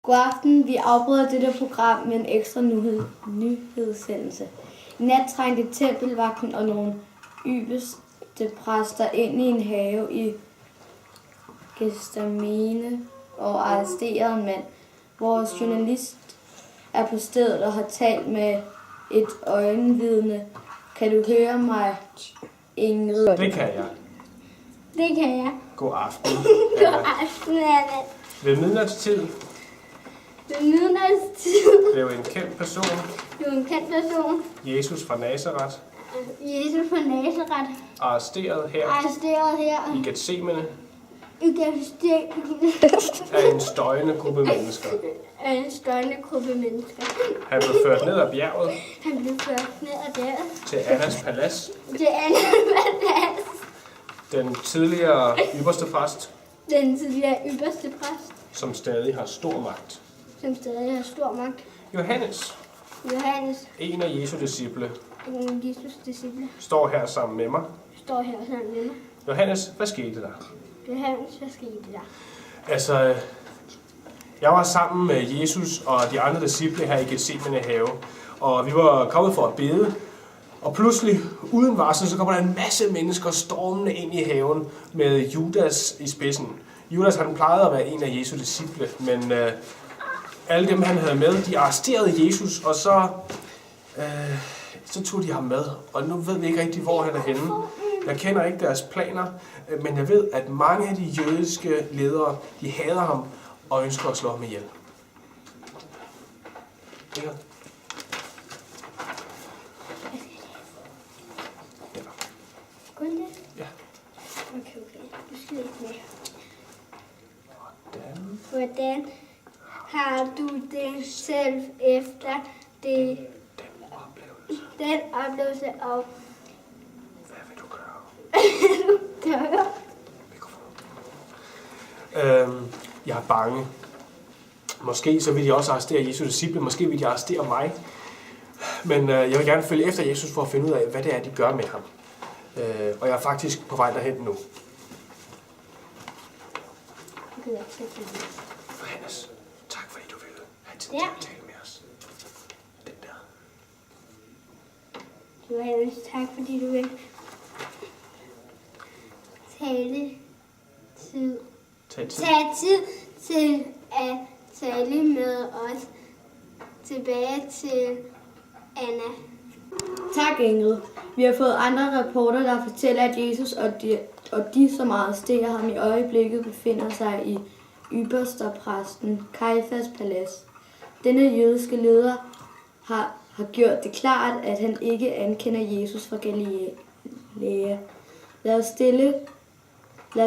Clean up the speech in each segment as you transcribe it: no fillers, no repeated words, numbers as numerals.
God aften. Vi afbryder dette program med en ekstra nyhedssendelse. I nat trængte tempelvagten og nogle ypperste præster ind i en have i Gethsemane og arresterede en mand. Vores journalist er på stedet og har talt med et øjenvidne. Kan du høre mig, Ingrid? Det kan jeg. Det kan jeg. God aften. God aften, Anna. Ved midnatstid Ved midnatstid blev en kendt person, blev en kendt person, Jesus fra Nazaret, Jesus fra Nazaret, arresteret her arresteret i Gethsemane i Gethsemane af en støjende gruppe mennesker. af en støjende gruppe mennesker. Han blev ført ned ad bjerget Han blev ført ned ad bjerget til Annas palads. til Annas palads. Den tidligere ypperste præst, Den tidligere ypperste præst, som stadig har stor magt. som stadig har stor magt. Johannes, Johannes, en af Jesu disciple, en Jesus disciple, står her sammen med mig. står her sammen med mig. Johannes, hvad skete der? Johannes, hvad skete der? Altså, jeg var sammen med Jesus og de andre disciple her i Gethsemane have, og vi var kommet for at bede, og pludselig, uden varsel, så kommer der en masse mennesker stormende ind i haven med Judas i spidsen. Judas, han plejede at være en af Jesu disciple, men alle dem, han havde med, de arresterede Jesus, og så tog de ham med, og nu ved vi ikke rigtig, hvor han er henne. Jeg kender ikke deres planer, men jeg ved, at mange af de jødiske ledere, de hader ham og ønsker at slå ham ihjel. Ikke? Kun det? Ja. Okay. Du skal ikke med. Hvordan Hvordan har du det selv efter det, den oplevelse af, Hvad vil du gøre? gøre? Jeg er bange. Måske så vil de også arrestere Jesu disciple, måske vil de arrestere mig. Men jeg vil gerne følge efter Jesus for at finde ud af, hvad det er, de gør med ham. Og jeg er faktisk på vej derhen nu. Johannes, tak fordi du ville have tid til at tale med os. Den der. Johannes, tak fordi du vil tage tid til at tale med os. Tilbage til Anna. Tak, Ingrid. Vi har fået andre rapporter, der fortæller, at Jesus og de, som arresterer ham i øjeblikket, befinder sig i ypperstepræsten Kajfas palads. Denne jødiske leder har gjort det klart, at han ikke anerkender Jesus fra Galilea. Lad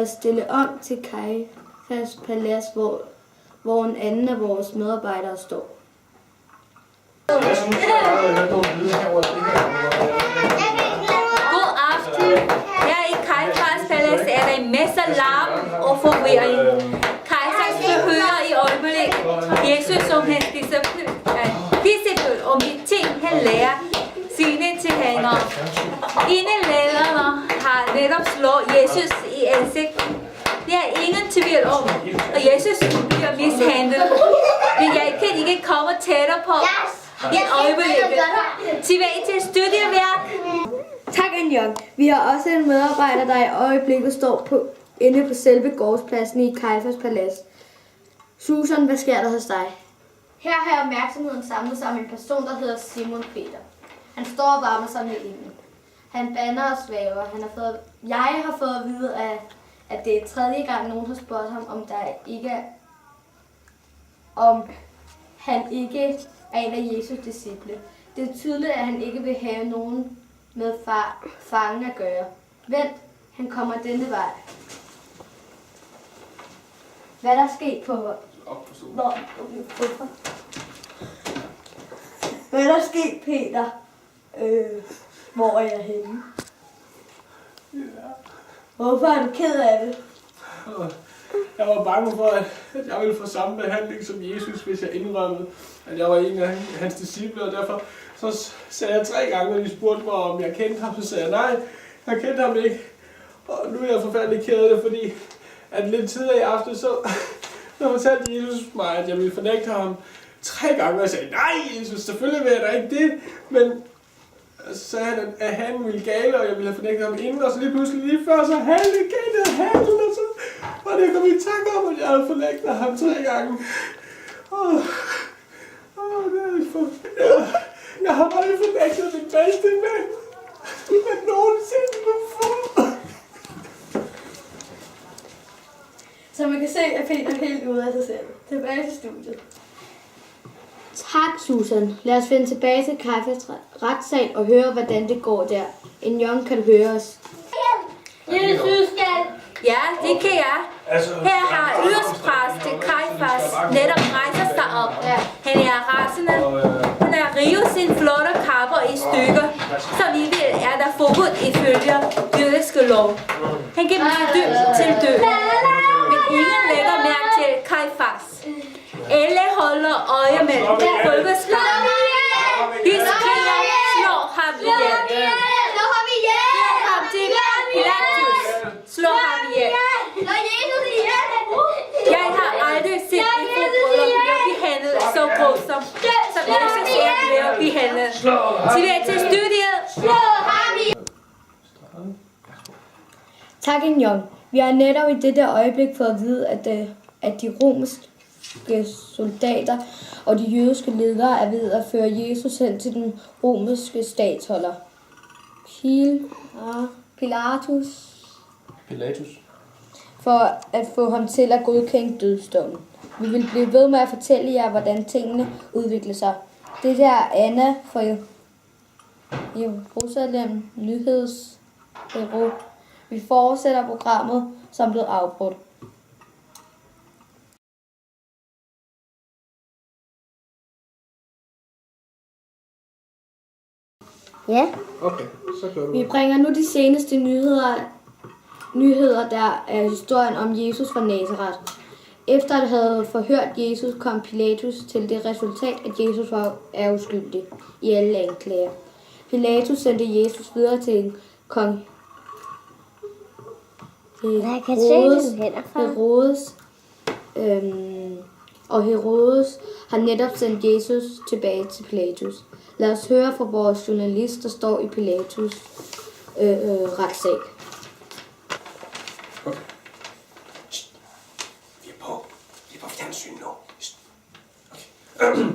os stille om til Kajfas palads, hvor en anden af vores medarbejdere står. Jeg synes, jeg har nogle lyde herovre. God aften. Her i Kajfas palads er der en masse larm og forvirring. Kajfas forhører i øjeblik Jesus som hans disciple om de ting, han lærer sine tilhængere. En af lederne har netop slået Jesus i ansigtet. Der er ingen tvivl om, at Jesus bliver mishandlet. Men jeg kan ikke komme tættere på. I øjeblikket. Tilbage til studieværk. Tak, Anjong. Vi har også en medarbejder, der i øjeblikket står inde på selve gårdspladsen i Kajfas palads. Susan, hvad sker der hos dig? Her har opmærksomheden samlet sig om en person, der hedder Simon Peter. Han står og varmer sig med ilden. Han bander og svæver. Jeg har fået at vide, at det er tredje gang, nogen har spurgt ham, om han ikke er en af Jesus disciple. Det er tydeligt, at han ikke vil have nogen med fangen at gøre. Vent, han kommer denne vej. Hvad er der sket på... Hvad er der sket, Peter? Hvor er jeg henne? Hvorfor er du ked af det? Jeg var bange for, at jeg ville få samme behandling som Jesus, hvis jeg indrømmede, at jeg var en af hans disciple, og derfor så sagde jeg 3 gange, når de spurgte mig, om jeg kendte ham, så sagde jeg nej, jeg kendte ham ikke. Og nu er jeg forfærdelig ked af det, fordi at lidt tidligere i aften, så Der fortalte Jesus mig, at jeg ville fornægte ham 3 gange, og jeg sagde, nej Jesus, selvfølgelig vil jeg da ikke det, men så sagde han, at han ville gale, og jeg ville have fornægtet ham inden, og så lige pludselig lige før, så halvede handlen, og så var det, jeg kom i tanke om, at jeg havde fornægtet ham 3 gange. Det er for... Jeg har aldrig fornægtet den bedste ven, jeg nogensinde kunne få. Så man kan se, at Peter er helt ude af sig selv. Tilbage til studiet. Tak, Susan. Lad os finde tilbage til Kajfas retssal og høre, hvordan det går der. En Jørgen kan høre os. Jesus skal. Ja, det kan jeg. Her har yderspræst til Kajfas netop rejser sig op. Han er rasende. Han har rivet sin flotte kapper i stykker, som I ved er der forbudt ifølge jødiske lov. Han giver dem til død. Men ingen lægger mærke til Kajfas. Alle holder øje med folkeskaren. De skriger, slår ham ihjel. Slå ham ihjel! Giv ham til Pilatus. Slå ham ihjel. Slå Jesus ihjel! Jeg har aldrig set en forbrydere blive behandlet så grusomt, som Jesus er blevet behandlet. Tilbage til studiet. Slå ham ihjel! Tak, Injong. Vi har netop i dette øjeblik fået at vide, at de romerske soldater og de jødiske ledere er ved at føre Jesus hen til den romerske statsholder. Pilatus. For at få ham til at godkende dødsdommen. Vi vil blive ved med at fortælle jer, hvordan tingene udvikler sig. Det der er Anna fra Jerusalem Nyhedsbureau. Vi fortsætter programmet, som blev afbrudt. Ja. Okay, så gør du. Vi bringer nu de seneste nyheder, der er historien om Jesus fra Nazareth. Efter at have forhørt Jesus, kom Pilatus til det resultat, at Jesus er uskyldig i alle anklager. Pilatus sendte Jesus videre til en kong Herodes, og Herodes har netop sendt Jesus tilbage til Pilatus. Lad os høre fra vores journalist, der står i Pilatus retssag. Okay. Vi er på fjernsyn nu. Okay.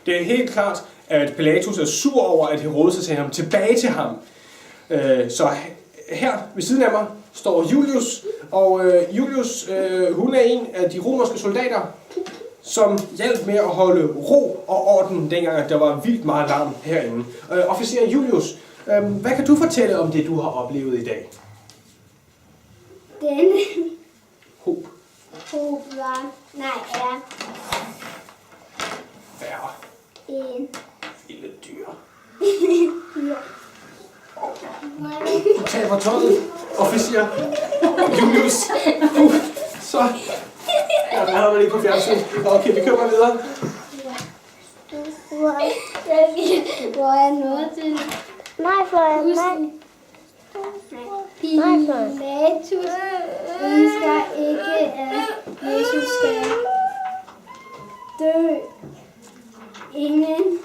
Det er helt klart, at Pilatus er sur over, at Herodes har sendt ham tilbage til ham. Så her ved siden af mig står Julius, og Julius, hun er en af de romerske soldater, som hjalp med at holde ro og orden, dengang at der var vildt meget larm herinde. Officer Julius, hvad kan du fortælle om det, du har oplevet i dag? Den Hob. var, er Værre. en Vilde dyr. Tag på tøjet, officer Julius. Så jeg har man lige på fjernsyn. Okay, vi kører videre. hvor er noget til? Nej, Florian, nej. Pilatus ønsker ikke, at Jesus skal dø. Ingen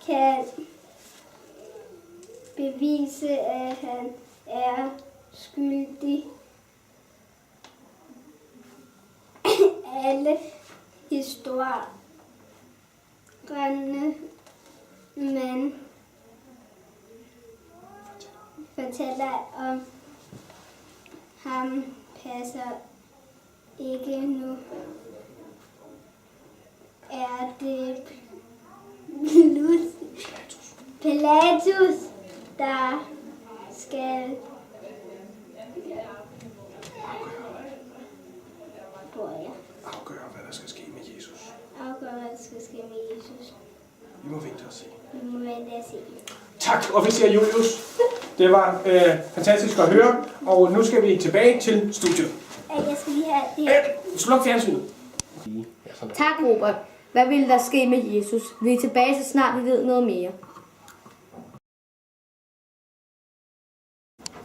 kan bevise, at han er skyldig. Alle historierne, man fortæller om ham, passer ikke nu. Er det Pilatus, der skal Afgøre, hvad der skal ske med Jesus. afgøre, hvad der skal ske med Jesus? Vi må vente og se. Vi må vente og se. Tak, officer Julius. Det var fantastisk at høre, og nu skal vi tilbage til studiet. Jeg skal lige have det her. Sluk fjernsynet. Tak, Robert. Hvad ville der ske med Jesus? Vi er tilbage, så snart vi ved noget mere.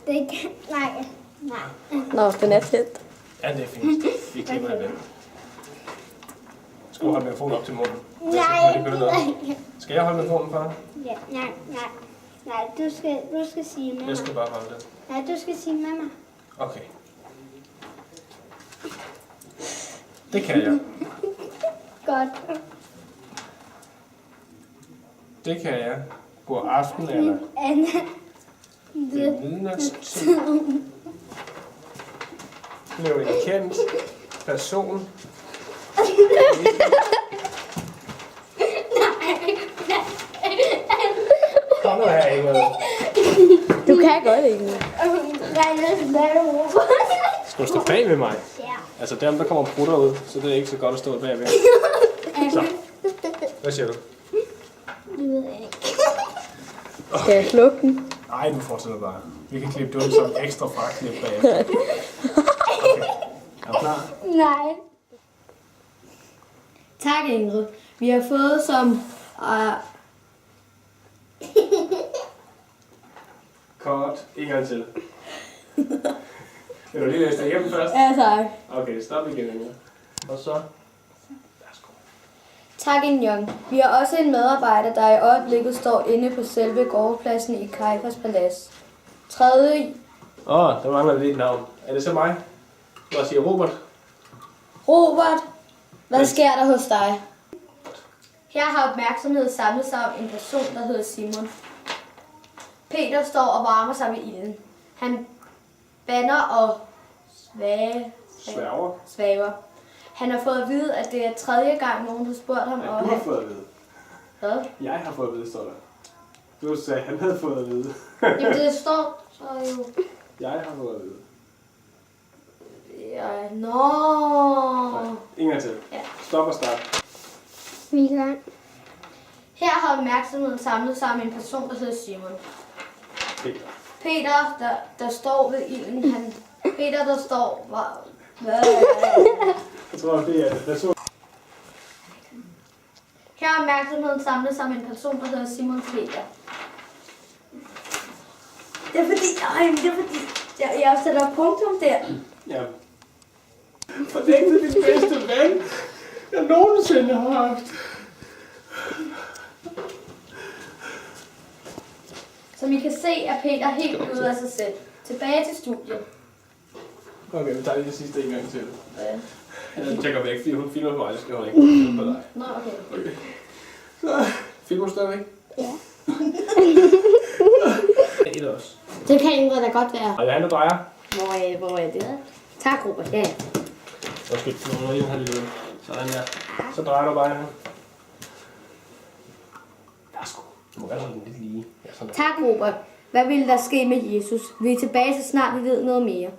Det kan... Nej. Nå, den er tæt. Ja, det er fint. Vi klipper det væk. Skal du holde mikrofonen op til munden? Nej. Skal jeg holde mikrofonen, far? Ja, nej, du skal sige med mig. Jeg skal bare holde det. Nej, du skal sige med mig. Okay. Det kan jeg. Godt. Det kan jeg. God aften, eller Anna. det er midnatstid. Blev en kendt person. Kom nu her, Ingrid. Du kan godt ikke. Skal du stå bag ved mig? Ja. Altså der kommer prutter ud, så det er ikke så godt at stå bagved. Så. Hvad siger du? Det ved jeg ikke. Skal jeg slukke den? Nej, du fortsætter bare. Vi kan klippe det ud som ekstra fraklip bagefter. Okay. Er du klar? Nej. Tak, Ingrid. Vi har fået som... Kort. En gang til. Vil du lige læse det igennem først? Ja, tak. Okay, stop igen, Ingrid. Og så? Værsgo. Tak, Injong. Vi har også en medarbejder, der i øjeblikket står inde på selve gårdpladsen i Kajfas Palads. Tredje... Der mangler lige et navn. Er det så mig? Hvad siger Robert? Robert, hvad sker der hos dig? Her har opmærksomhed samlet sig om en person, der hedder Simon. Peter står og varmer sig ved ilden. Han bander og Sværger. svæver. Han har fået at vide, at det er tredje gang, nogen har spurgt ham. Ja, Og du har fået at vide. Hvad? Jeg har fået at vide, står der. Du sagde, han havde fået at vide. Jamen, det står så jo... Jeg har fået at vide. Ja, nå. En gang til. Ja. Stop og start. Vi er i gang. Her har opmærksomheden samlet sig om en person, der hedder Simon. Peter. Peter, der står ved ilden. Peter, der står... Hvad? Jeg tror, det er det. Her har opmærksomheden samlet sig om en person, der hedder Simon Peter. Det er fordi... Jeg sætter punktum der. Ja. Fornægte din bedste ven, jeg nogensinde har haft. Som I kan se, er Peter helt ude af sig selv. Tilbage til studiet. Okay, vi tager lige det sidste en gang til. Ja. Jeg tjekker væk, fordi hun filmer på mig, det skal hun ikke filme på dig. Nå, okay. Okay. Så, filmer du stadigvæk? Ja. Et også. Det kan Ingrid da godt være. Og jeg er drejer. Hvor er det? Tak, Robert. Ja. Måske, nu må jeg have lidt. Sådan der. Så drejer du bare her. Værsgo. Du må gerne holde den lidt lige. Ja, sådan der. Tak, Robert. Hvad ville der ske med Jesus? Vi er tilbage, så snart vi ved noget mere.